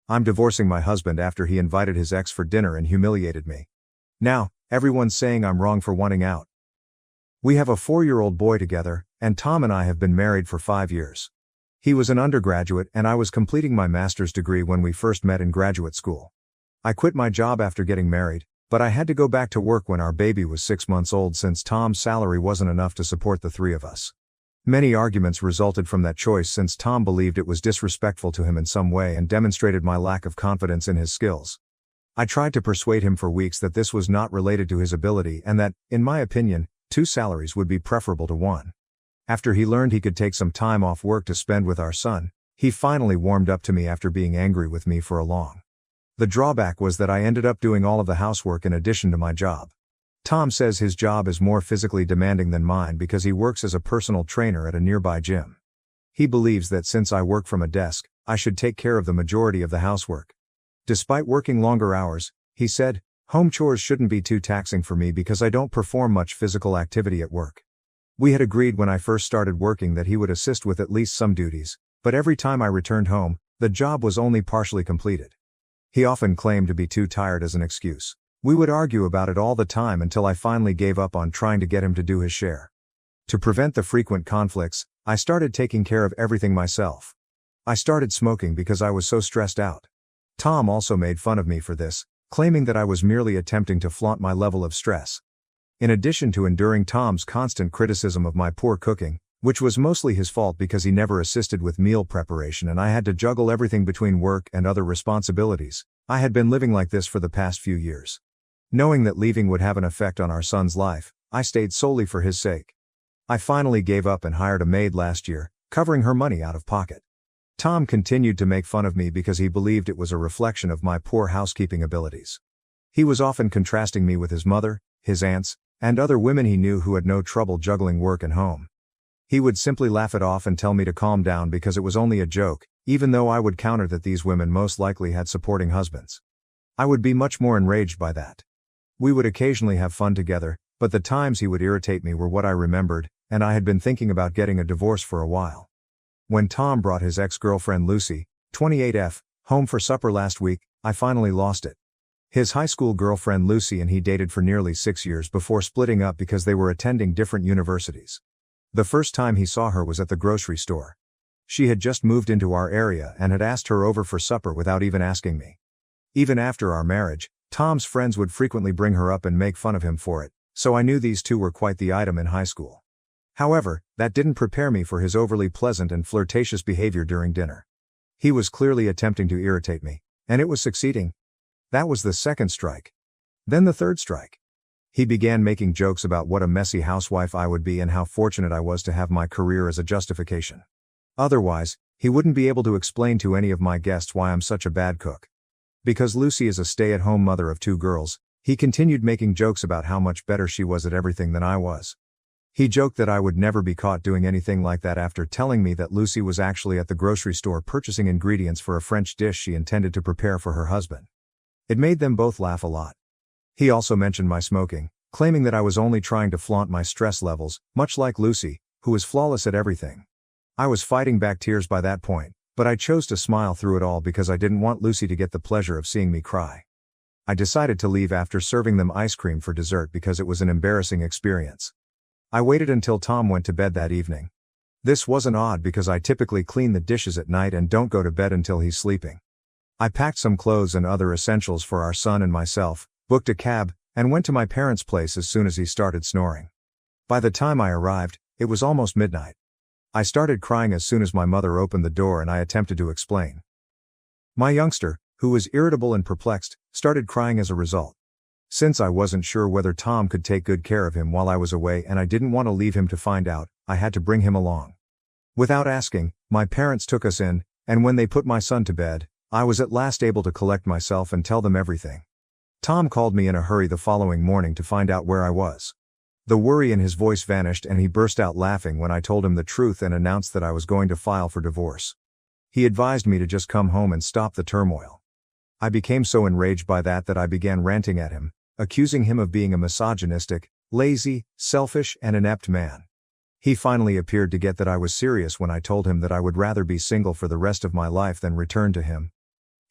I'm divorcing my husband after he invited his ex for dinner and humiliated me. Now, everyone's saying I'm wrong for wanting out. We have a 4-year-old boy together, and Tom and I have been married for 5 years. He was an undergraduate and I was completing my master's degree when we first met in graduate school. I quit my job after getting married, but I had to go back to work when our baby was 6 months old since Tom's salary wasn't enough to support the 3 of us. Many arguments resulted from that choice since Tom believed it was disrespectful to him in some way and demonstrated my lack of confidence in his skills. I tried to persuade him for weeks that this was not related to his ability and that, in my opinion, 2 salaries would be preferable to 1. After he learned he could take some time off work to spend with our son, he finally warmed up to me after being angry with me for a long. The drawback was that I ended up doing all of the housework in addition to my job. Tom says his job is more physically demanding than mine because he works as a personal trainer at a nearby gym. He believes that since I work from a desk, I should take care of the majority of the housework. Despite working longer hours, he said, home chores shouldn't be too taxing for me because I don't perform much physical activity at work. We had agreed when I first started working that he would assist with at least some duties, but every time I returned home, the job was only partially completed. He often claimed to be too tired as an excuse. We would argue about it all the time until I finally gave up on trying to get him to do his share. To prevent the frequent conflicts, I started taking care of everything myself. I started smoking because I was so stressed out. Tom also made fun of me for this, claiming that I was merely attempting to flaunt my level of stress. In addition to enduring Tom's constant criticism of my poor cooking, which was mostly his fault because he never assisted with meal preparation and I had to juggle everything between work and other responsibilities, I had been living like this for the past few years. Knowing that leaving would have an effect on our son's life, I stayed solely for his sake. I finally gave up and hired a maid last year, covering her money out of pocket. Tom continued to make fun of me because he believed it was a reflection of my poor housekeeping abilities. He was often contrasting me with his mother, his aunts, and other women he knew who had no trouble juggling work and home. He would simply laugh it off and tell me to calm down because it was only a joke, even though I would counter that these women most likely had supporting husbands. I would be much more enraged by that. We would occasionally have fun together, but the times he would irritate me were what I remembered, and I had been thinking about getting a divorce for a while. When Tom brought his ex-girlfriend Lucy, 28F, home for supper last week, I finally lost it. His high school girlfriend Lucy and he dated for nearly 6 years before splitting up because they were attending different universities. The first time he saw her was at the grocery store. She had just moved into our area and had asked her over for supper without even asking me. Even after our marriage, Tom's friends would frequently bring her up and make fun of him for it, so I knew these two were quite the item in high school. However, that didn't prepare me for his overly pleasant and flirtatious behavior during dinner. He was clearly attempting to irritate me, and it was succeeding. That was the second strike. Then the third strike. He began making jokes about what a messy housewife I would be and how fortunate I was to have my career as a justification. Otherwise, he wouldn't be able to explain to any of my guests why I'm such a bad cook. Because Lucy is a stay-at-home mother of 2 girls, he continued making jokes about how much better she was at everything than I was. He joked that I would never be caught doing anything like that after telling me that Lucy was actually at the grocery store purchasing ingredients for a French dish she intended to prepare for her husband. It made them both laugh a lot. He also mentioned my smoking, claiming that I was only trying to flaunt my stress levels, much like Lucy, who was flawless at everything. I was fighting back tears by that point, but I chose to smile through it all because I didn't want Lucy to get the pleasure of seeing me cry. I decided to leave after serving them ice cream for dessert because it was an embarrassing experience. I waited until Tom went to bed that evening. This wasn't odd because I typically clean the dishes at night and don't go to bed until he's sleeping. I packed some clothes and other essentials for our son and myself, booked a cab, and went to my parents' place as soon as he started snoring. By the time I arrived, it was almost midnight. I started crying as soon as my mother opened the door and I attempted to explain. My youngster, who was irritable and perplexed, started crying as a result. Since I wasn't sure whether Tom could take good care of him while I was away and I didn't want to leave him to find out, I had to bring him along. Without asking, my parents took us in, and when they put my son to bed, I was at last able to collect myself and tell them everything. Tom called me in a hurry the following morning to find out where I was. The worry in his voice vanished and he burst out laughing when I told him the truth and announced that I was going to file for divorce. He advised me to just come home and stop the turmoil. I became so enraged by that I began ranting at him, accusing him of being a misogynistic, lazy, selfish, and inept man. He finally appeared to get that I was serious when I told him that I would rather be single for the rest of my life than return to him.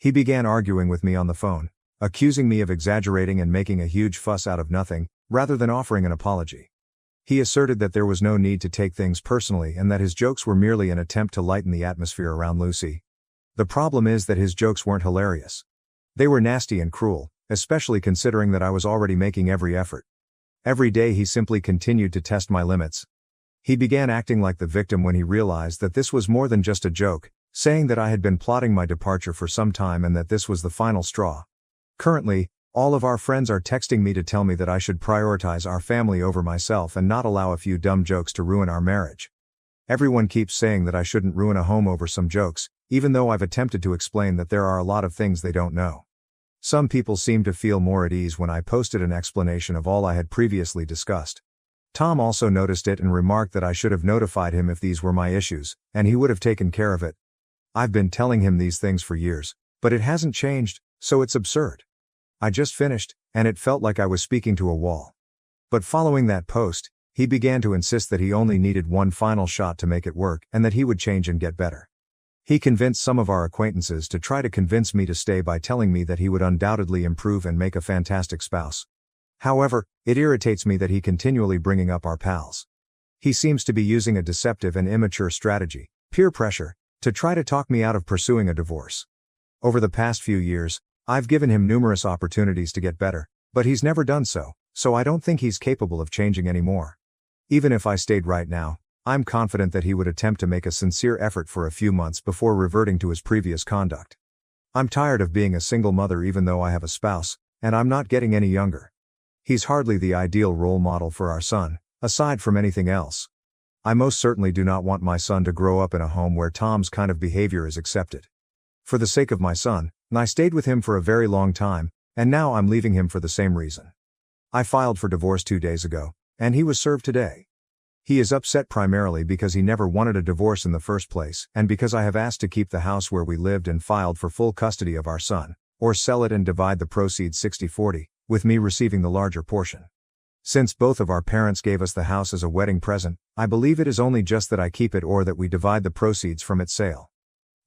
He began arguing with me on the phone, accusing me of exaggerating and making a huge fuss out of nothing, rather than offering an apology. He asserted that there was no need to take things personally and that his jokes were merely an attempt to lighten the atmosphere around Lucy. The problem is that his jokes weren't hilarious. They were nasty and cruel, especially considering that I was already making every effort. Every day he simply continued to test my limits. He began acting like the victim when he realized that this was more than just a joke, saying that I had been plotting my departure for some time and that this was the final straw. Currently, all of our friends are texting me to tell me that I should prioritize our family over myself and not allow a few dumb jokes to ruin our marriage. Everyone keeps saying that I shouldn't ruin a home over some jokes, even though I've attempted to explain that there are a lot of things they don't know. Some people seem to feel more at ease when I posted an explanation of all I had previously discussed. Tom also noticed it and remarked that I should have notified him if these were my issues, and he would have taken care of it. I've been telling him these things for years, but it hasn't changed, so it's absurd. I just finished, and it felt like I was speaking to a wall. But following that post, he began to insist that he only needed one final shot to make it work and that he would change and get better. He convinced some of our acquaintances to try to convince me to stay by telling me that he would undoubtedly improve and make a fantastic spouse. However, it irritates me that he continually bringing up our pals. He seems to be using a deceptive and immature strategy, peer pressure, to try to talk me out of pursuing a divorce. Over the past few years, I've given him numerous opportunities to get better, but he's never done so I don't think he's capable of changing anymore. Even if I stayed right now, I'm confident that he would attempt to make a sincere effort for a few months before reverting to his previous conduct. I'm tired of being a single mother even though I have a spouse, and I'm not getting any younger. He's hardly the ideal role model for our son, aside from anything else. I most certainly do not want my son to grow up in a home where Tom's kind of behavior is accepted. For the sake of my son, I stayed with him for a very long time, and now I'm leaving him for the same reason. I filed for divorce 2 days ago, and he was served today. He is upset primarily because he never wanted a divorce in the first place, and because I have asked to keep the house where we lived and filed for full custody of our son, or sell it and divide the proceeds 60-40, with me receiving the larger portion. Since both of our parents gave us the house as a wedding present, I believe it is only just that I keep it or that we divide the proceeds from its sale.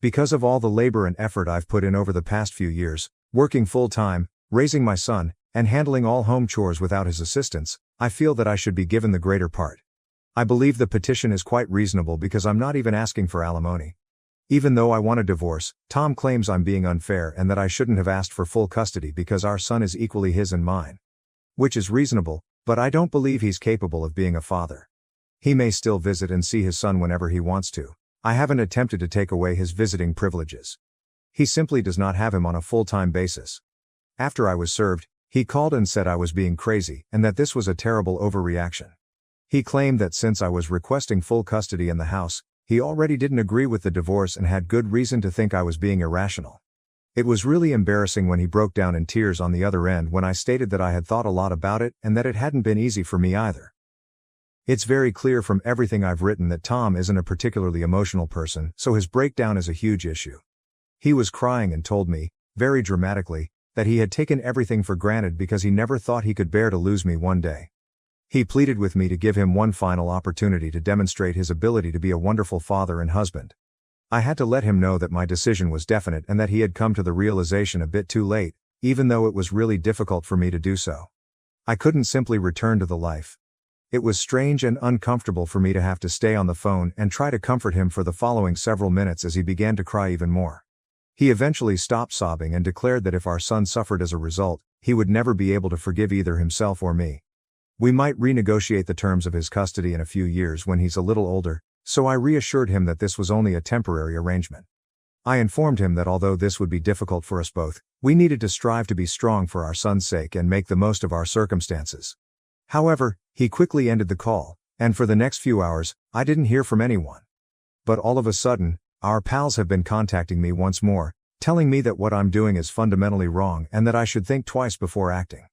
Because of all the labor and effort I've put in over the past few years, working full-time, raising my son, and handling all home chores without his assistance, I feel that I should be given the greater part. I believe the petition is quite reasonable because I'm not even asking for alimony. Even though I want a divorce, Tom claims I'm being unfair and that I shouldn't have asked for full custody because our son is equally his and mine. Which is reasonable, but I don't believe he's capable of being a father. He may still visit and see his son whenever he wants to. I haven't attempted to take away his visiting privileges. He simply does not have him on a full-time basis. After I was served, he called and said I was being crazy and that this was a terrible overreaction. He claimed that since I was requesting full custody in the house, he already didn't agree with the divorce and had good reason to think I was being irrational. It was really embarrassing when he broke down in tears on the other end when I stated that I had thought a lot about it and that it hadn't been easy for me either. It's very clear from everything I've written that Tom isn't a particularly emotional person, so his breakdown is a huge issue. He was crying and told me, very dramatically, that he had taken everything for granted because he never thought he could bear to lose me one day. He pleaded with me to give him one final opportunity to demonstrate his ability to be a wonderful father and husband. I had to let him know that my decision was definite and that he had come to the realization a bit too late, even though it was really difficult for me to do so. I couldn't simply return to the life. It was strange and uncomfortable for me to have to stay on the phone and try to comfort him for the following several minutes as he began to cry even more. He eventually stopped sobbing and declared that if our son suffered as a result, he would never be able to forgive either himself or me. We might renegotiate the terms of his custody in a few years when he's a little older, so I reassured him that this was only a temporary arrangement. I informed him that although this would be difficult for us both, we needed to strive to be strong for our son's sake and make the most of our circumstances. However, he quickly ended the call, and for the next few hours, I didn't hear from anyone. But all of a sudden, our pals have been contacting me once more, telling me that what I'm doing is fundamentally wrong and that I should think twice before acting.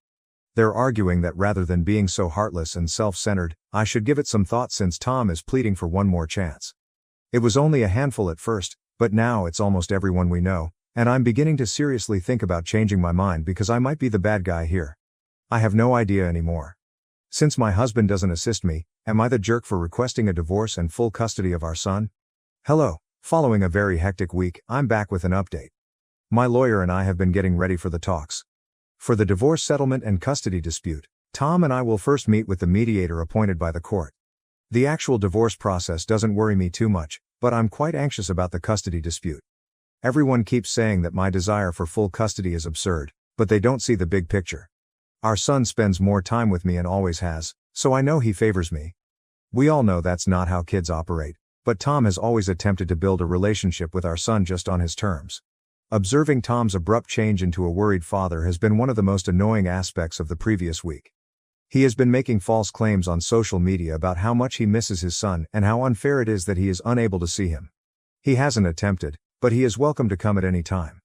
They're arguing that rather than being so heartless and self-centered, I should give it some thought since Tom is pleading for one more chance. It was only a handful at first, but now it's almost everyone we know, and I'm beginning to seriously think about changing my mind because I might be the bad guy here. I have no idea anymore. Since my husband doesn't assist me, am I the jerk for requesting a divorce and full custody of our son? Hello, following a very hectic week, I'm back with an update. My lawyer and I have been getting ready for the talks. For the divorce settlement and custody dispute, Tom and I will first meet with the mediator appointed by the court. The actual divorce process doesn't worry me too much, but I'm quite anxious about the custody dispute. Everyone keeps saying that my desire for full custody is absurd, but they don't see the big picture. Our son spends more time with me and always has, so I know he favors me. We all know that's not how kids operate, but Tom has always attempted to build a relationship with our son just on his terms. Observing Tom's abrupt change into a worried father has been one of the most annoying aspects of the previous week. He has been making false claims on social media about how much he misses his son and how unfair it is that he is unable to see him. He hasn't attempted, but he is welcome to come at any time.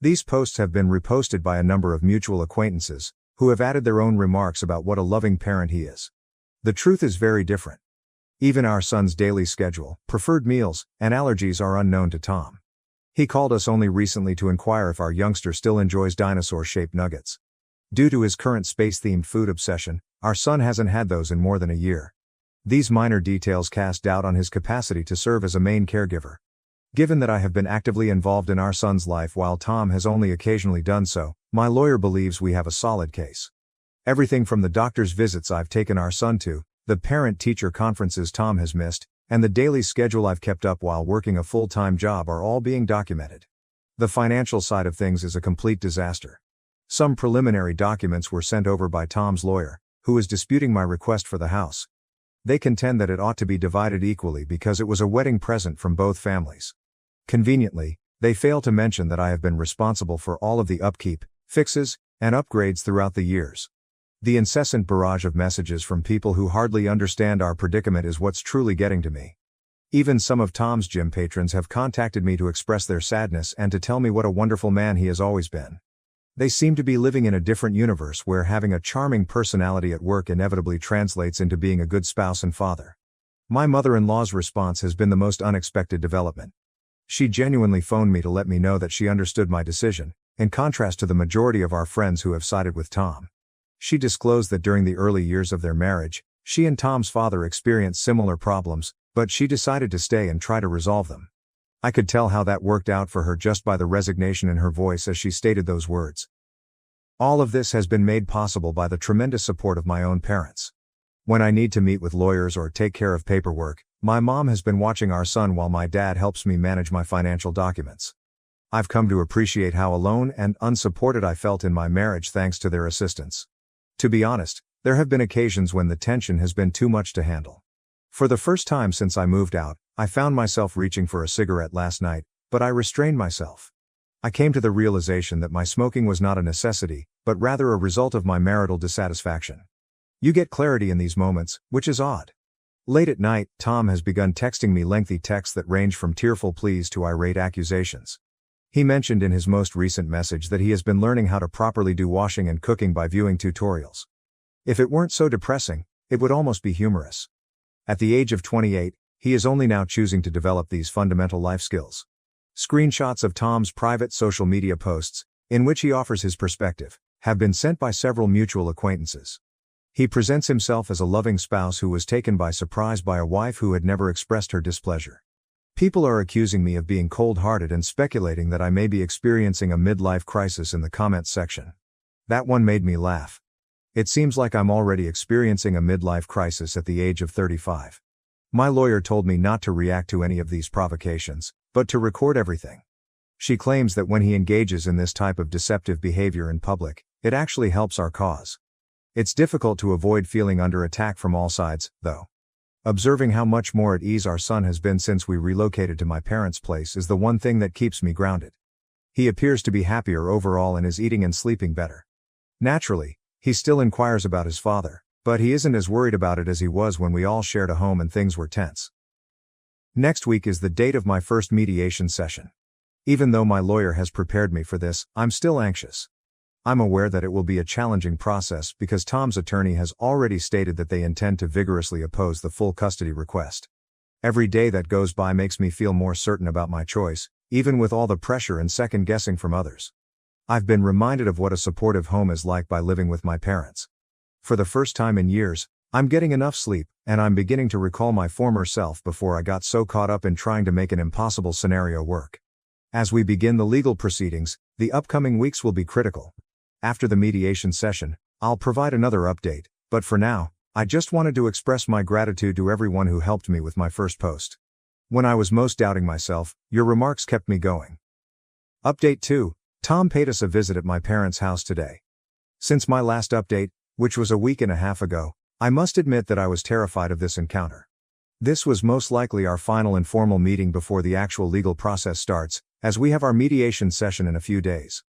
These posts have been reposted by a number of mutual acquaintances, who have added their own remarks about what a loving parent he is. The truth is very different. Even our son's daily schedule, preferred meals, and allergies are unknown to Tom. He called us only recently to inquire if our youngster still enjoys dinosaur-shaped nuggets. Due to his current space-themed food obsession, our son hasn't had those in more than a year. These minor details cast doubt on his capacity to serve as a main caregiver. Given that I have been actively involved in our son's life while Tom has only occasionally done so, my lawyer believes we have a solid case. Everything from the doctor's visits I've taken our son to, the parent-teacher conferences Tom has missed, and the daily schedule I've kept up while working a full-time job are all being documented. The financial side of things is a complete disaster. Some preliminary documents were sent over by Tom's lawyer, who is disputing my request for the house. They contend that it ought to be divided equally because it was a wedding present from both families. Conveniently, they fail to mention that I have been responsible for all of the upkeep, fixes, and upgrades throughout the years. The incessant barrage of messages from people who hardly understand our predicament is what's truly getting to me. Even some of Tom's gym patrons have contacted me to express their sadness and to tell me what a wonderful man he has always been. They seem to be living in a different universe where having a charming personality at work inevitably translates into being a good spouse and father. My mother-in-law's response has been the most unexpected development. She genuinely phoned me to let me know that she understood my decision, in contrast to the majority of our friends who have sided with Tom. She disclosed that during the early years of their marriage, she and Tom's father experienced similar problems, but she decided to stay and try to resolve them. I could tell how that worked out for her just by the resignation in her voice as she stated those words. All of this has been made possible by the tremendous support of my own parents. When I need to meet with lawyers or take care of paperwork, my mom has been watching our son while my dad helps me manage my financial documents. I've come to appreciate how alone and unsupported I felt in my marriage thanks to their assistance. To be honest, there have been occasions when the tension has been too much to handle. For the first time since I moved out, I found myself reaching for a cigarette last night, but I restrained myself. I came to the realization that my smoking was not a necessity, but rather a result of my marital dissatisfaction. You get clarity in these moments, which is odd. Late at night, Tom has begun texting me lengthy texts that range from tearful pleas to irate accusations. He mentioned in his most recent message that he has been learning how to properly do washing and cooking by viewing tutorials. If it weren't so depressing, it would almost be humorous. At the age of 28, he is only now choosing to develop these fundamental life skills. Screenshots of Tom's private social media posts, in which he offers his perspective, have been sent by several mutual acquaintances. He presents himself as a loving spouse who was taken by surprise by a wife who had never expressed her displeasure. People are accusing me of being cold-hearted and speculating that I may be experiencing a midlife crisis in the comments section. That one made me laugh. It seems like I'm already experiencing a midlife crisis at the age of 35. My lawyer told me not to react to any of these provocations, but to record everything. She claims that when he engages in this type of deceptive behavior in public, it actually helps our cause. It's difficult to avoid feeling under attack from all sides, though. Observing how much more at ease our son has been since we relocated to my parents' place is the one thing that keeps me grounded. He appears to be happier overall and is eating and sleeping better. Naturally, he still inquires about his father, but he isn't as worried about it as he was when we all shared a home and things were tense. Next week is the date of my first mediation session. Even though my lawyer has prepared me for this, I'm still anxious. I'm aware that it will be a challenging process because Tom's attorney has already stated that they intend to vigorously oppose the full custody request. Every day that goes by makes me feel more certain about my choice, even with all the pressure and second guessing from others. I've been reminded of what a supportive home is like by living with my parents. For the first time in years, I'm getting enough sleep, and I'm beginning to recall my former self before I got so caught up in trying to make an impossible scenario work. As we begin the legal proceedings, the upcoming weeks will be critical. After the mediation session, I'll provide another update, but for now, I just wanted to express my gratitude to everyone who helped me with my first post. When I was most doubting myself, your remarks kept me going. Update 2. Tom paid us a visit at my parents' house today. Since my last update, which was a week and a half ago, I must admit that I was terrified of this encounter. This was most likely our final informal meeting before the actual legal process starts, as we have our mediation session in a few days.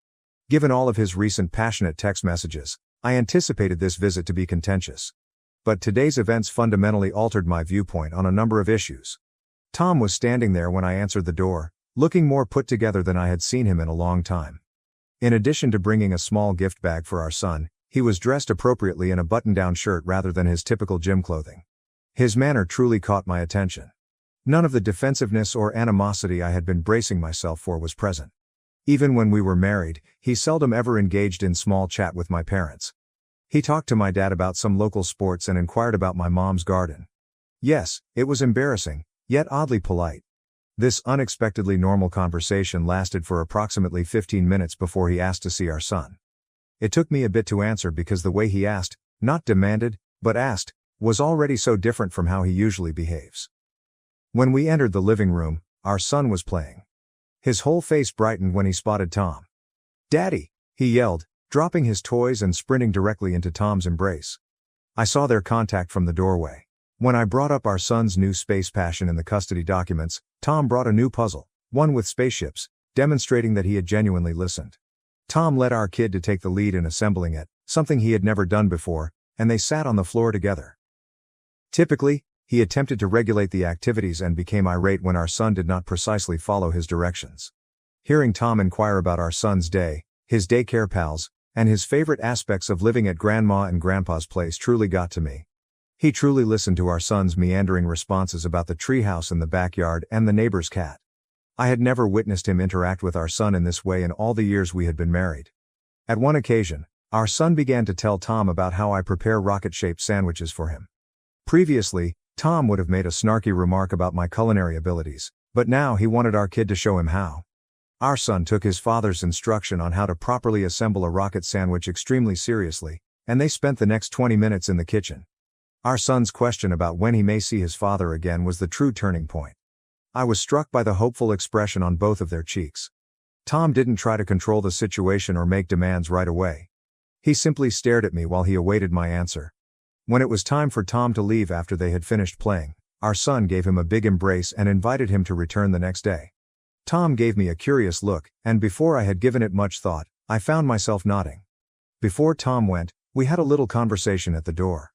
Given all of his recent passionate text messages, I anticipated this visit to be contentious. But today's events fundamentally altered my viewpoint on a number of issues. Tom was standing there when I answered the door, looking more put together than I had seen him in a long time. In addition to bringing a small gift bag for our son, he was dressed appropriately in a button-down shirt rather than his typical gym clothing. His manner truly caught my attention. None of the defensiveness or animosity I had been bracing myself for was present. Even when we were married, he seldom ever engaged in small chat with my parents. He talked to my dad about some local sports and inquired about my mom's garden. Yes, it was embarrassing, yet oddly polite. This unexpectedly normal conversation lasted for approximately 15 minutes before he asked to see our son. It took me a bit to answer because the way he asked, not demanded, but asked, was already so different from how he usually behaves. When we entered the living room, our son was playing. His whole face brightened when he spotted Tom. "Daddy!" he yelled, dropping his toys and sprinting directly into Tom's embrace. I saw their contact from the doorway. When I brought up our son's new space passion in the custody documents, Tom brought a new puzzle, one with spaceships, demonstrating that he had genuinely listened. Tom led our kid to take the lead in assembling it, something he had never done before, and they sat on the floor together. Typically, he attempted to regulate the activities and became irate when our son did not precisely follow his directions. Hearing Tom inquire about our son's day, his daycare pals, and his favorite aspects of living at Grandma and Grandpa's place truly got to me. He truly listened to our son's meandering responses about the treehouse in the backyard and the neighbor's cat. I had never witnessed him interact with our son in this way in all the years we had been married. At one occasion, our son began to tell Tom about how I prepare rocket-shaped sandwiches for him. Previously, Tom would have made a snarky remark about my culinary abilities, but now he wanted our kid to show him how. Our son took his father's instruction on how to properly assemble a rocket sandwich extremely seriously, and they spent the next 20 minutes in the kitchen. Our son's question about when he may see his father again was the true turning point. I was struck by the hopeful expression on both of their cheeks. Tom didn't try to control the situation or make demands right away. He simply stared at me while he awaited my answer. When it was time for Tom to leave after they had finished playing, our son gave him a big embrace and invited him to return the next day. Tom gave me a curious look, and before I had given it much thought, I found myself nodding. Before Tom went, we had a little conversation at the door.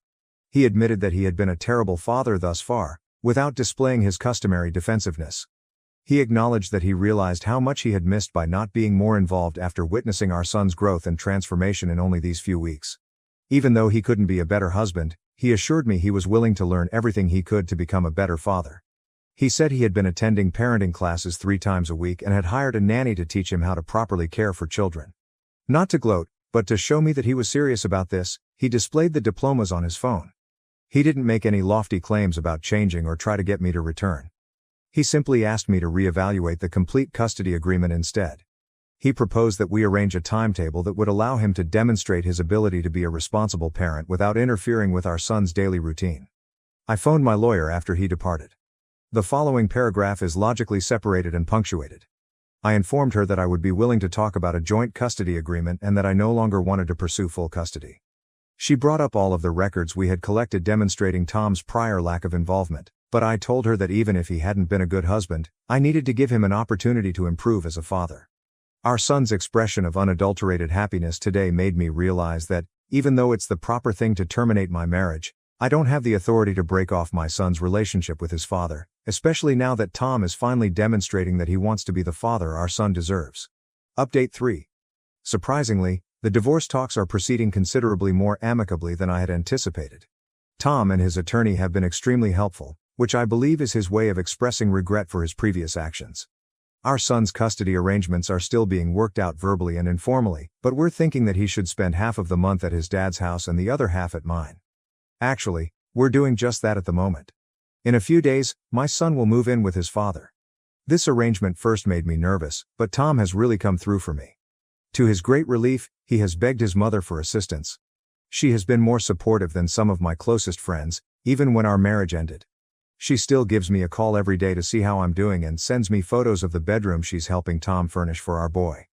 He admitted that he had been a terrible father thus far, without displaying his customary defensiveness. He acknowledged that he realized how much he had missed by not being more involved after witnessing our son's growth and transformation in only these few weeks. Even though he couldn't be a better husband, he assured me he was willing to learn everything he could to become a better father. He said he had been attending parenting classes 3 times a week and had hired a nanny to teach him how to properly care for children. Not to gloat, but to show me that he was serious about this, he displayed the diplomas on his phone. He didn't make any lofty claims about changing or try to get me to return. He simply asked me to reevaluate the complete custody agreement instead. He proposed that we arrange a timetable that would allow him to demonstrate his ability to be a responsible parent without interfering with our son's daily routine. I phoned my lawyer after he departed. The following paragraph is logically separated and punctuated. I informed her that I would be willing to talk about a joint custody agreement and that I no longer wanted to pursue full custody. She brought up all of the records we had collected demonstrating Tom's prior lack of involvement, but I told her that even if he hadn't been a good husband, I needed to give him an opportunity to improve as a father. Our son's expression of unadulterated happiness today made me realize that, even though it's the proper thing to terminate my marriage, I don't have the authority to break off my son's relationship with his father, especially now that Tom is finally demonstrating that he wants to be the father our son deserves. Update 3. Surprisingly, the divorce talks are proceeding considerably more amicably than I had anticipated. Tom and his attorney have been extremely helpful, which I believe is his way of expressing regret for his previous actions. Our son's custody arrangements are still being worked out verbally and informally, but we're thinking that he should spend half of the month at his dad's house and the other half at mine. Actually, we're doing just that at the moment. In a few days, my son will move in with his father. This arrangement first made me nervous, but Tom has really come through for me. To his great relief, he has begged his mother for assistance. She has been more supportive than some of my closest friends, even when our marriage ended. She still gives me a call every day to see how I'm doing and sends me photos of the bedroom she's helping Tom furnish for our boy.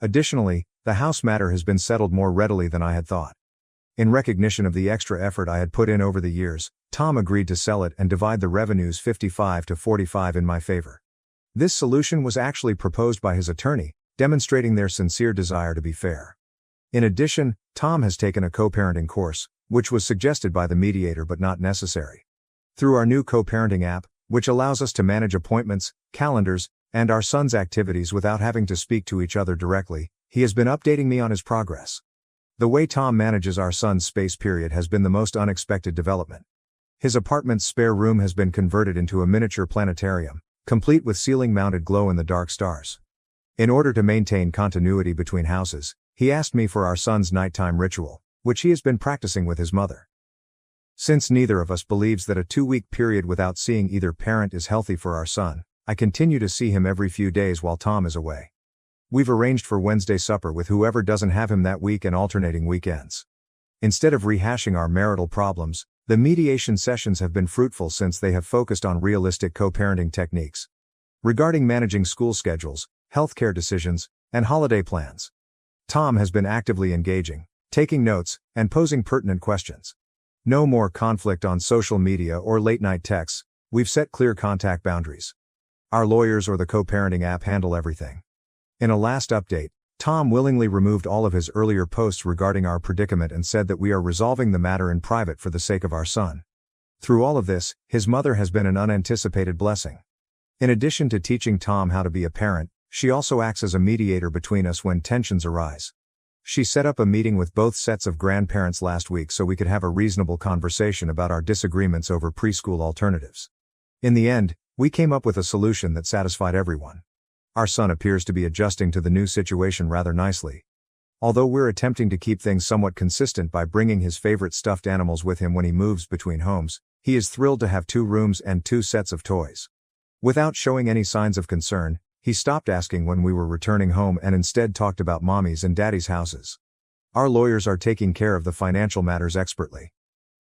Additionally, the house matter has been settled more readily than I had thought. In recognition of the extra effort I had put in over the years, Tom agreed to sell it and divide the revenues 55-45 in my favor. This solution was actually proposed by his attorney, demonstrating their sincere desire to be fair. In addition, Tom has taken a co-parenting course, which was suggested by the mediator but not necessary. Through our new co-parenting app, which allows us to manage appointments, calendars, and our son's activities without having to speak to each other directly, he has been updating me on his progress. The way Tom manages our son's space period has been the most unexpected development. His apartment's spare room has been converted into a miniature planetarium, complete with ceiling-mounted glow-in-the-dark stars. In order to maintain continuity between houses, he asked me for our son's nighttime ritual, which he has been practicing with his mother. Since neither of us believes that a 2-week period without seeing either parent is healthy for our son, I continue to see him every few days while Tom is away. We've arranged for Wednesday supper with whoever doesn't have him that week and alternating weekends. Instead of rehashing our marital problems, the mediation sessions have been fruitful since they have focused on realistic co-parenting techniques. Regarding managing school schedules, healthcare decisions, and holiday plans, Tom has been actively engaging, taking notes, and posing pertinent questions. No more conflict on social media or late-night texts. We've set clear contact boundaries. Our lawyers or the co-parenting app handle everything. In a last update, Tom willingly removed all of his earlier posts regarding our predicament and said that we are resolving the matter in private for the sake of our son. Through all of this, his mother has been an unanticipated blessing. In addition to teaching Tom how to be a parent, she also acts as a mediator between us when tensions arise. She set up a meeting with both sets of grandparents last week so we could have a reasonable conversation about our disagreements over preschool alternatives. In the end, we came up with a solution that satisfied everyone. Our son appears to be adjusting to the new situation rather nicely. Although we're attempting to keep things somewhat consistent by bringing his favorite stuffed animals with him when he moves between homes, he is thrilled to have 2 rooms and 2 sets of toys. Without showing any signs of concern, he stopped asking when we were returning home and instead talked about mommy's and daddy's houses. Our lawyers are taking care of the financial matters expertly.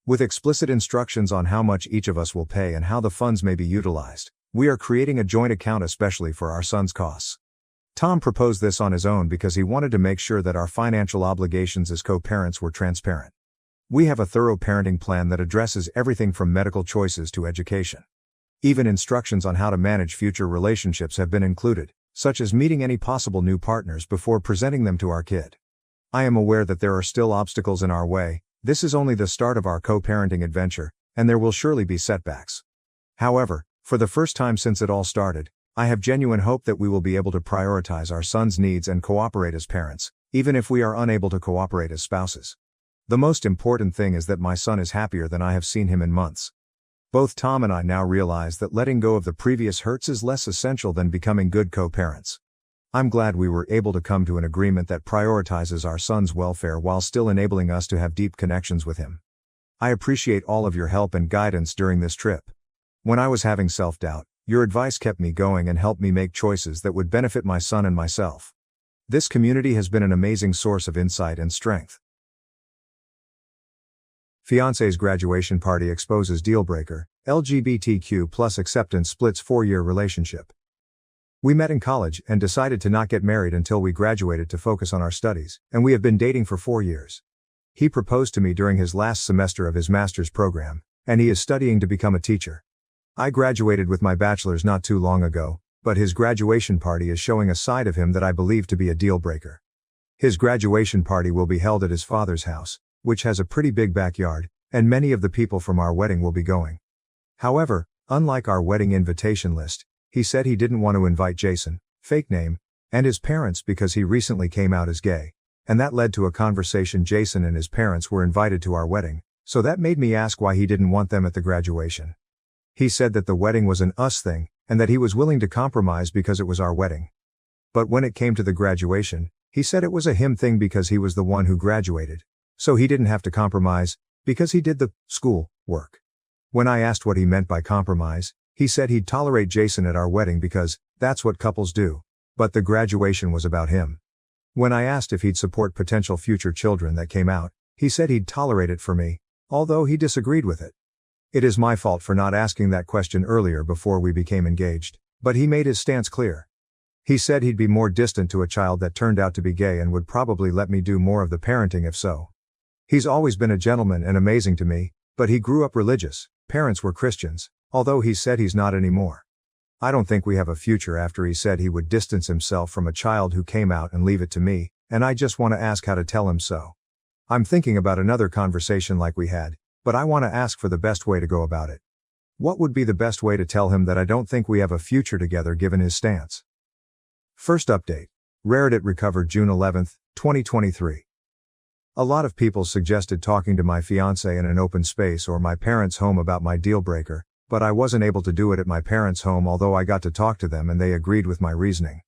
With explicit instructions on how much each of us will pay and how the funds may be utilized, we are creating a joint account especially for our son's costs. Tom proposed this on his own because he wanted to make sure that our financial obligations as co-parents were transparent. We have a thorough parenting plan that addresses everything from medical choices to education. Even instructions on how to manage future relationships have been included, such as meeting any possible new partners before presenting them to our kid. I am aware that there are still obstacles in our way. This is only the start of our co-parenting adventure, and there will surely be setbacks. However, for the first time since it all started, I have genuine hope that we will be able to prioritize our son's needs and cooperate as parents, even if we are unable to cooperate as spouses. The most important thing is that my son is happier than I have seen him in months. Both Tom and I now realize that letting go of the previous hurts is less essential than becoming good co-parents. I'm glad we were able to come to an agreement that prioritizes our son's welfare while still enabling us to have deep connections with him. I appreciate all of your help and guidance during this trip. When I was having self-doubt, your advice kept me going and helped me make choices that would benefit my son and myself. This community has been an amazing source of insight and strength. Fiancé's graduation party exposes dealbreaker, LGBTQ+ acceptance splits 4-year relationship. We met in college and decided to not get married until we graduated to focus on our studies, and we have been dating for 4 years. He proposed to me during his last semester of his master's program, and he is studying to become a teacher. I graduated with my bachelor's not too long ago, but his graduation party is showing a side of him that I believe to be a deal breaker. His graduation party will be held at his father's house, which has a pretty big backyard, and many of the people from our wedding will be going. However, unlike our wedding invitation list, he said he didn't want to invite Jason, fake name, and his parents because he recently came out as gay, and that led to a conversation. Jason and his parents were invited to our wedding, so that made me ask why he didn't want them at the graduation. He said that the wedding was an us thing, and that he was willing to compromise because it was our wedding. But when it came to the graduation, he said it was a him thing because he was the one who graduated, so he didn't have to compromise, because he did the school work. When I asked what he meant by compromise, he said he'd tolerate Jason at our wedding because That's what couples do. But the graduation was about him. When I asked if he'd support potential future children that came out, he said he'd tolerate it for me, although he disagreed with it. It is my fault for not asking that question earlier before we became engaged, but he made his stance clear. He said he'd be more distant to a child that turned out to be gay and would probably let me do more of the parenting if so. He's always been a gentleman and amazing to me, but he grew up religious, parents were Christians, although he said he's not anymore. I don't think we have a future after he said he would distance himself from a child who came out and leave it to me, and I just want to ask how to tell him so. I'm thinking about another conversation like we had, but I want to ask for the best way to go about it. What would be the best way to tell him that I don't think we have a future together given his stance? First update. Reddit recovered June 11, 2023. A lot of people suggested talking to my fiancé in an open space or my parents' home about my deal breaker, but I wasn't able to do it at my parents' home, although I got to talk to them and they agreed with my reasoning.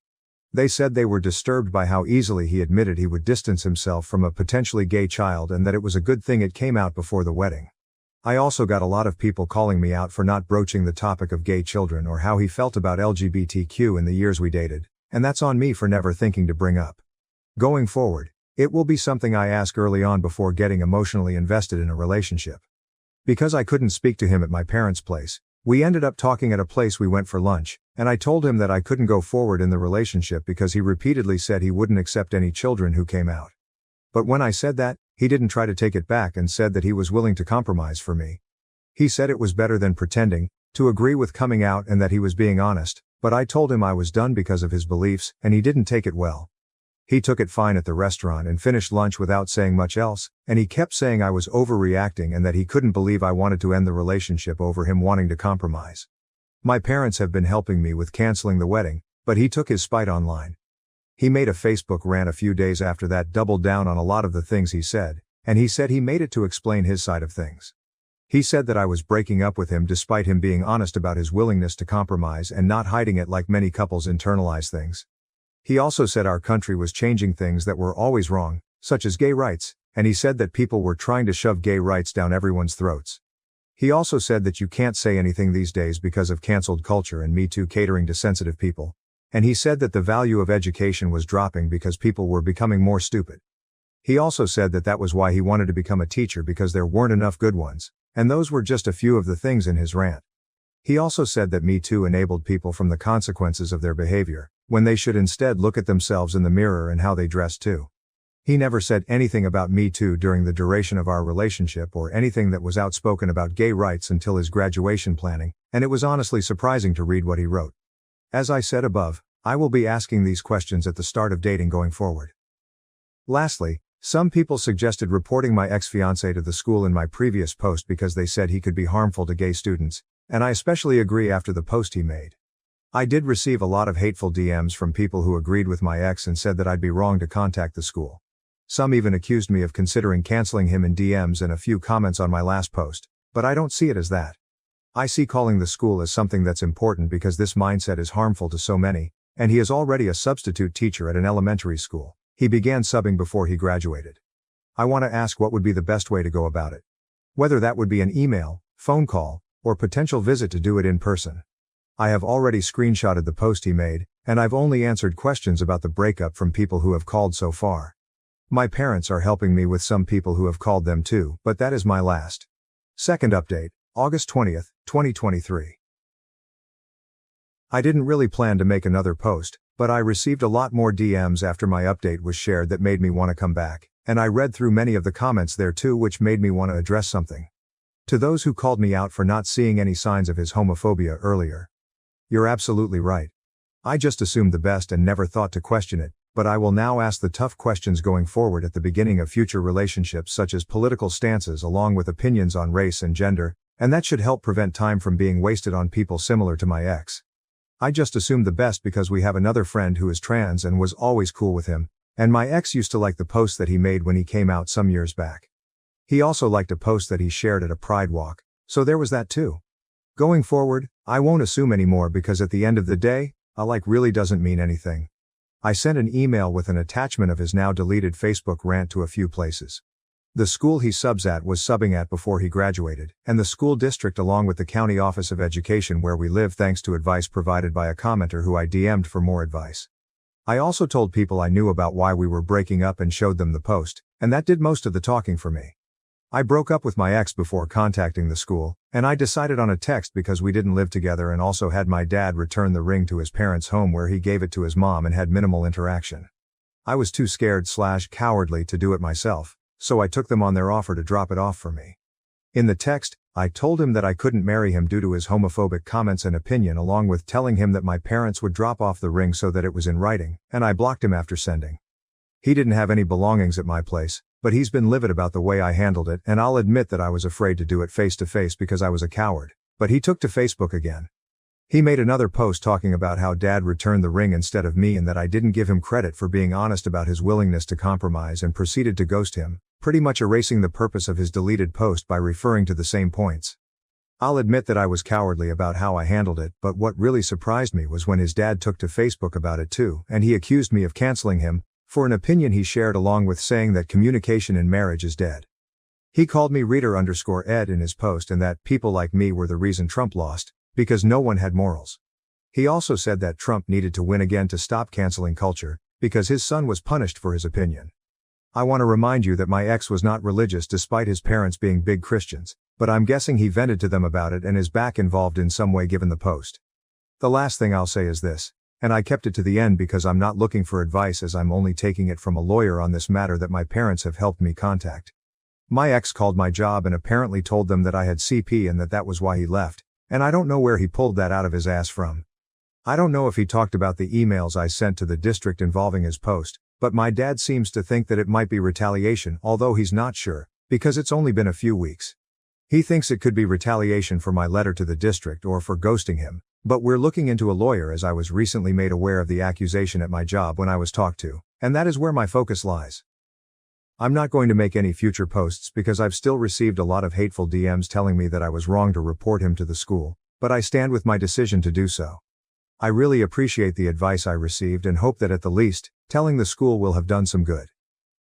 They said they were disturbed by how easily he admitted he would distance himself from a potentially gay child and that it was a good thing it came out before the wedding. I also got a lot of people calling me out for not broaching the topic of gay children or how he felt about LGBTQ in the years we dated, and that's on me for never thinking to bring up. Going forward, it will be something I ask early on before getting emotionally invested in a relationship. Because I couldn't speak to him at my parents' place, we ended up talking at a place we went for lunch, and I told him that I couldn't go forward in the relationship because he repeatedly said he wouldn't accept any children who came out. But when I said that, he didn't try to take it back and said that he was willing to compromise for me. He said it was better than pretending, to agree with coming out and that he was being honest, but I told him I was done because of his beliefs, and he didn't take it well. He took it fine at the restaurant and finished lunch without saying much else, and he kept saying I was overreacting and that he couldn't believe I wanted to end the relationship over him wanting to compromise. My parents have been helping me with canceling the wedding, but he took his spite online. He made a Facebook rant a few days after that, doubled down on a lot of the things he said, and he said he made it to explain his side of things. He said that I was breaking up with him despite him being honest about his willingness to compromise and not hiding it like many couples internalize things. He also said our country was changing things that were always wrong, such as gay rights, and he said that people were trying to shove gay rights down everyone's throats. He also said that you can't say anything these days because of canceled culture and Me Too catering to sensitive people. And he said that the value of education was dropping because people were becoming more stupid. He also said that that was why he wanted to become a teacher because there weren't enough good ones, and those were just a few of the things in his rant. He also said that Me Too enabled people from the consequences of their behavior, when they should instead look at themselves in the mirror and how they dress too. He never said anything about Me Too during the duration of our relationship or anything that was outspoken about gay rights until his graduation planning, and it was honestly surprising to read what he wrote. As I said above, I will be asking these questions at the start of dating going forward. Lastly, some people suggested reporting my ex-fiancé to the school in my previous post because they said he could be harmful to gay students, and I especially agree after the post he made. I did receive a lot of hateful DMs from people who agreed with my ex and said that I'd be wrong to contact the school. Some even accused me of considering canceling him in DMs and a few comments on my last post, but I don't see it as that. I see calling the school as something that's important because this mindset is harmful to so many, and he is already a substitute teacher at an elementary school. He began subbing before he graduated. I want to ask what would be the best way to go about it. Whether that would be an email, phone call, or potential visit to do it in person. I have already screenshotted the post he made, and I've only answered questions about the breakup from people who have called so far. My parents are helping me with some people who have called them too, but that is my last. Second update, August 20th, 2023. I didn't really plan to make another post, but I received a lot more DMs after my update was shared that made me want to come back, and I read through many of the comments there too, which made me want to address something. To those who called me out for not seeing any signs of his homophobia earlier. You're absolutely right. I just assumed the best and never thought to question it, but I will now ask the tough questions going forward at the beginning of future relationships, such as political stances along with opinions on race and gender, and that should help prevent time from being wasted on people similar to my ex. I just assumed the best because we have another friend who is trans and was always cool with him, and my ex used to like the post that he made when he came out some years back. He also liked a post that he shared at a Pride walk, so there was that too. Going forward, I won't assume anymore because at the end of the day, a like really doesn't mean anything. I sent an email with an attachment of his now deleted Facebook rant to a few places. The school he subs at was subbing at before he graduated, and the school district along with the county office of education where we live thanks to advice provided by a commenter who I DM'd for more advice. I also told people I knew about why we were breaking up and showed them the post, and that did most of the talking for me. I broke up with my ex before contacting the school, and I decided on a text because we didn't live together and also had my dad return the ring to his parents' home where he gave it to his mom and had minimal interaction. I was too scared/cowardly to do it myself, so I took them on their offer to drop it off for me. In the text, I told him that I couldn't marry him due to his homophobic comments and opinion along with telling him that my parents would drop off the ring so that it was in writing, and I blocked him after sending. He didn't have any belongings at my place, but he's been livid about the way I handled it, and I'll admit that I was afraid to do it face to face because I was a coward, but he took to Facebook again. He made another post talking about how dad returned the ring instead of me and that I didn't give him credit for being honest about his willingness to compromise and proceeded to ghost him, pretty much erasing the purpose of his deleted post by referring to the same points. I'll admit that I was cowardly about how I handled it, but what really surprised me was when his dad took to Facebook about it too, and he accused me of canceling him for an opinion he shared along with saying that communication in marriage is dead. He called me reader_ed in his post and that people like me were the reason Trump lost, because no one had morals. He also said that Trump needed to win again to stop canceling culture, because his son was punished for his opinion. I want to remind you that my ex was not religious despite his parents being big Christians, but I'm guessing he vented to them about it and is back involved in some way given the post. The last thing I'll say is this, and I kept it to the end because I'm not looking for advice as I'm only taking it from a lawyer on this matter that my parents have helped me contact. My ex called my job and apparently told them that I had CP and that was why he left, and I don't know where he pulled that out of his ass from. I don't know if he talked about the emails I sent to the district involving his post, but my dad seems to think that it might be retaliation, although he's not sure, because it's only been a few weeks. He thinks it could be retaliation for my letter to the district or for ghosting him, but we're looking into a lawyer as I was recently made aware of the accusation at my job when I was talked to, and that is where my focus lies. I'm not going to make any future posts because I've still received a lot of hateful DMs telling me that I was wrong to report him to the school, but I stand with my decision to do so. I really appreciate the advice I received and hope that at the least, telling the school will have done some good.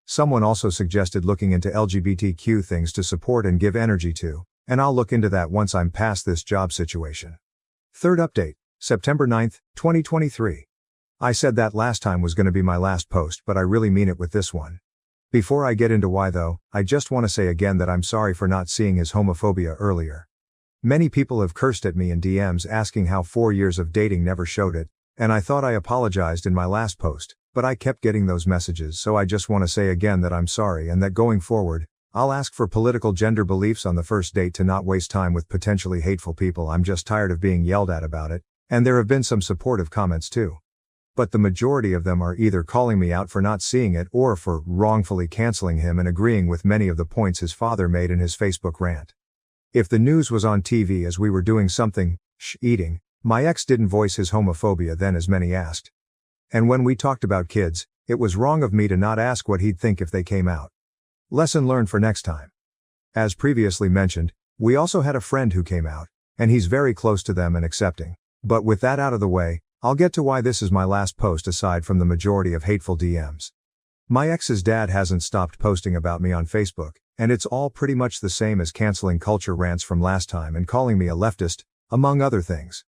Someone also suggested looking into LGBTQ things to support and give energy to, and I'll look into that once I'm past this job situation. Third update, September 9th, 2023. I said that last time was going to be my last post, but I really mean it with this one. Before I get into why though, I just want to say again that I'm sorry for not seeing his homophobia earlier. Many people have cursed at me in DMs asking how 4 years of dating never showed it, and I thought I apologized in my last post, but I kept getting those messages, so I just want to say again that I'm sorry and that going forward, I'll ask for political gender beliefs on the first date to not waste time with potentially hateful people. I'm just tired of being yelled at about it, and there have been some supportive comments too. But the majority of them are either calling me out for not seeing it or for wrongfully canceling him and agreeing with many of the points his father made in his Facebook rant. If the news was on TV as we were doing something, eating, my ex didn't voice his homophobia then as many asked. And when we talked about kids, it was wrong of me to not ask what he'd think if they came out. Lesson learned for next time. As previously mentioned, we also had a friend who came out, and he's very close to them and accepting. But with that out of the way, I'll get to why this is my last post aside from the majority of hateful DMs. My ex's dad hasn't stopped posting about me on Facebook, and it's all pretty much the same as canceling culture rants from last time and calling me a leftist, among other things.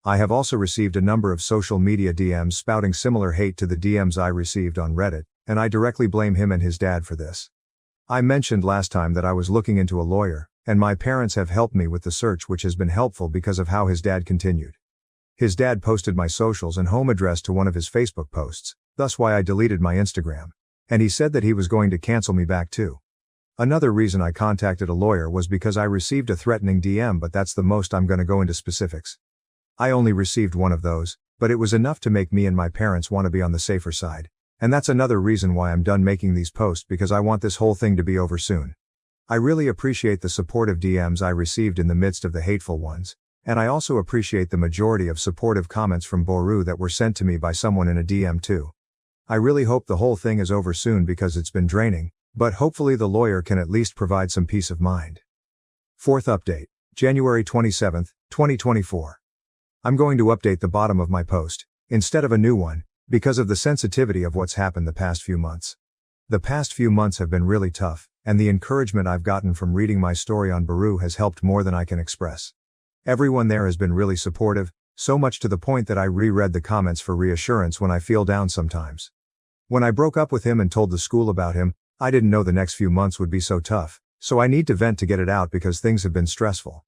I have also received a number of social media DMs spouting similar hate to the DMs I received on Reddit, and I directly blame him and his dad for this. I mentioned last time that I was looking into a lawyer, and my parents have helped me with the search, which has been helpful because of how his dad continued. His dad posted my socials and home address to one of his Facebook posts, thus why I deleted my Instagram. And he said that he was going to cancel me back too. Another reason I contacted a lawyer was because I received a threatening DM, but that's the most I'm going to go into specifics. I only received one of those, but it was enough to make me and my parents want to be on the safer side. And that's another reason why I'm done making these posts, because I want this whole thing to be over soon. I really appreciate the supportive DMs I received in the midst of the hateful ones. And I also appreciate the majority of supportive comments from Boru that were sent to me by someone in a DM too. I really hope the whole thing is over soon because it's been draining, but hopefully the lawyer can at least provide some peace of mind. Fourth update, January 27, 2024. I'm going to update the bottom of my post, instead of a new one, because of the sensitivity of what's happened the past few months. The past few months have been really tough, and the encouragement I've gotten from reading my story on Baru has helped more than I can express. Everyone there has been really supportive, so much to the point that I reread the comments for reassurance when I feel down sometimes. When I broke up with him and told the school about him, I didn't know the next few months would be so tough, so I need to vent to get it out because things have been stressful.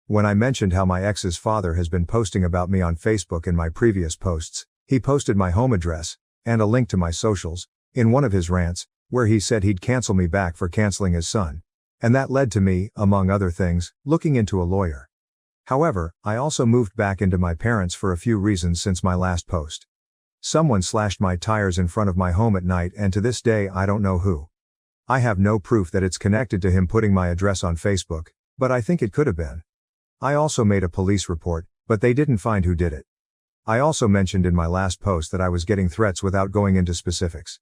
When I mentioned how my ex's father has been posting about me on Facebook in my previous posts, he posted my home address, and a link to my socials, in one of his rants, where he said he'd cancel me back for canceling his son. And that led to me, among other things, looking into a lawyer. However, I also moved back into my parents for a few reasons since my last post. Someone slashed my tires in front of my home at night, and to this day I don't know who. I have no proof that it's connected to him putting my address on Facebook, but I think it could have been. I also made a police report, but they didn't find who did it. I also mentioned in my last post that I was getting threats without going into specifics.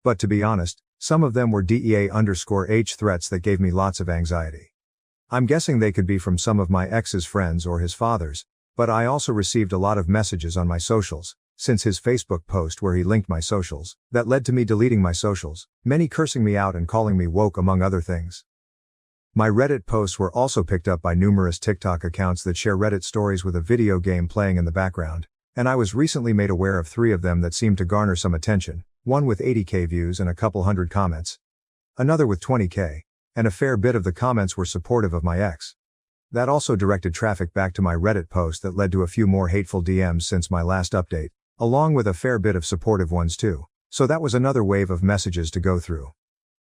But to be honest, some of them were DEA_H threats that gave me lots of anxiety. I'm guessing they could be from some of my ex's friends or his father's, but I also received a lot of messages on my socials, since his Facebook post where he linked my socials, that led to me deleting my socials, many cursing me out and calling me woke among other things. My Reddit posts were also picked up by numerous TikTok accounts that share Reddit stories with a video game playing in the background, and I was recently made aware of 3 of them that seemed to garner some attention, one with 80k views and a couple hundred comments. Another with 20k, and a fair bit of the comments were supportive of my ex. That also directed traffic back to my Reddit post that led to a few more hateful DMs since my last update, along with a fair bit of supportive ones too, so that was another wave of messages to go through.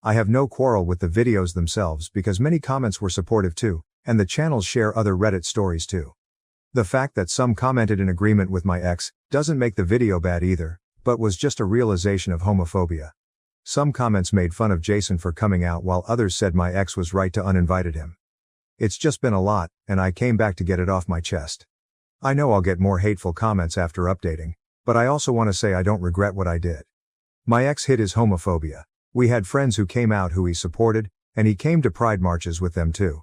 I have no quarrel with the videos themselves because many comments were supportive too, and the channels share other Reddit stories too. The fact that some commented in agreement with my ex doesn't make the video bad either, but was just a realization of homophobia. Some comments made fun of Jason for coming out while others said my ex was right to uninvited him. It's just been a lot, and I came back to get it off my chest. I know I'll get more hateful comments after updating, but I also want to say I don't regret what I did. My ex hid his homophobia. We had friends who came out who he supported, and he came to pride marches with them too.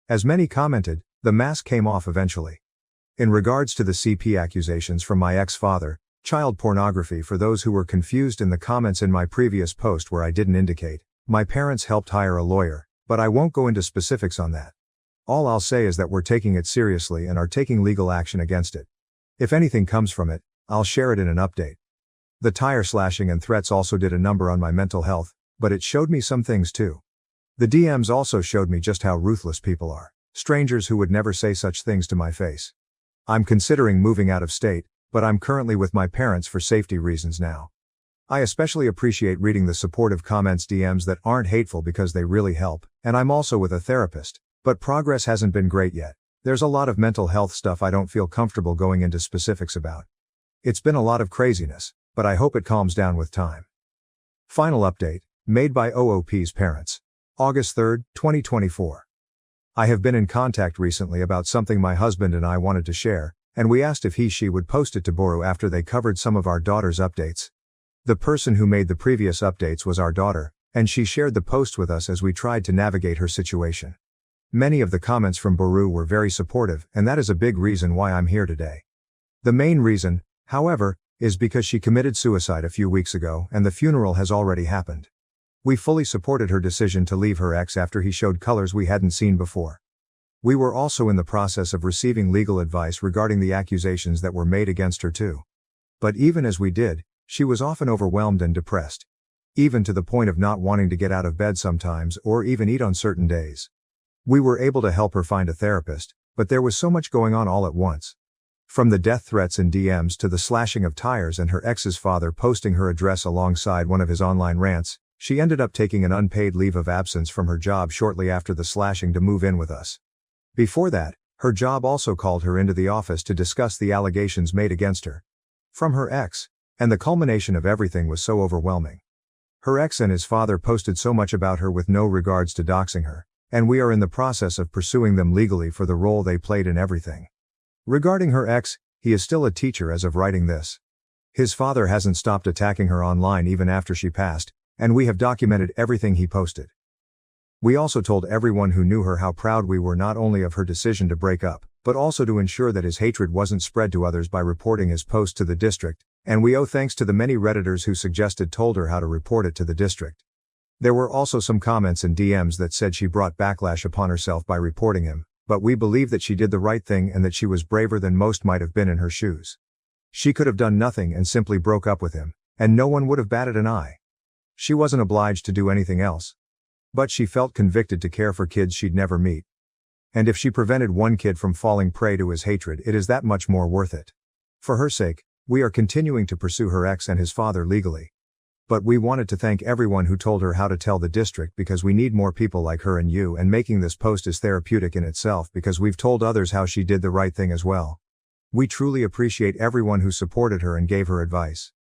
As many commented, the mask came off eventually. In regards to the CP accusations from my ex-father, child pornography for those who were confused in the comments in my previous post where I didn't indicate, my parents helped hire a lawyer, but I won't go into specifics on that. All I'll say is that we're taking it seriously and are taking legal action against it. If anything comes from it, I'll share it in an update. The tire slashing and threats also did a number on my mental health, but it showed me some things too. The DMs also showed me just how ruthless people are, strangers who would never say such things to my face. I'm considering moving out of state, but I'm currently with my parents for safety reasons now. I especially appreciate reading the supportive comments DMs that aren't hateful because they really help, and I'm also with a therapist, but progress hasn't been great yet. There's a lot of mental health stuff I don't feel comfortable going into specifics about. It's been a lot of craziness, but I hope it calms down with time. Final update, made by OOP's parents. August 3, 2024. I have been in contact recently about something my husband and I wanted to share, and we asked if she would post it to Boru after they covered some of our daughter's updates. The person who made the previous updates was our daughter, and she shared the post with us as we tried to navigate her situation. Many of the comments from Boru were very supportive, and that is a big reason why I'm here today. The main reason, however, is because she committed suicide a few weeks ago and the funeral has already happened. We fully supported her decision to leave her ex after he showed colors we hadn't seen before. We were also in the process of receiving legal advice regarding the accusations that were made against her too. But even as we did, she was often overwhelmed and depressed. Even to the point of not wanting to get out of bed sometimes or even eat on certain days. We were able to help her find a therapist, but there was so much going on all at once. From the death threats and DMs to the slashing of tires and her ex's father posting her address alongside one of his online rants, she ended up taking an unpaid leave of absence from her job shortly after the slashing to move in with us. Before that, her job also called her into the office to discuss the allegations made against her from her ex, and the culmination of everything was so overwhelming. Her ex and his father posted so much about her with no regards to doxing her, and we are in the process of pursuing them legally for the role they played in everything. Regarding her ex, he is still a teacher as of writing this. His father hasn't stopped attacking her online even after she passed, and we have documented everything he posted. We also told everyone who knew her how proud we were not only of her decision to break up, but also to ensure that his hatred wasn't spread to others by reporting his post to the district, and we owe thanks to the many Redditors who told her how to report it to the district. There were also some comments and DMs that said she brought backlash upon herself by reporting him, but we believe that she did the right thing and that she was braver than most might have been in her shoes. She could have done nothing and simply broke up with him, and no one would have batted an eye. She wasn't obliged to do anything else. But she felt convicted to care for kids she'd never meet. And if she prevented one kid from falling prey to his hatred, it is that much more worth it. For her sake, we are continuing to pursue her ex and his father legally. But we wanted to thank everyone who told her how to tell the district, because we need more people like her and you, and making this post is therapeutic in itself because we've told others how she did the right thing as well. We truly appreciate everyone who supported her and gave her advice.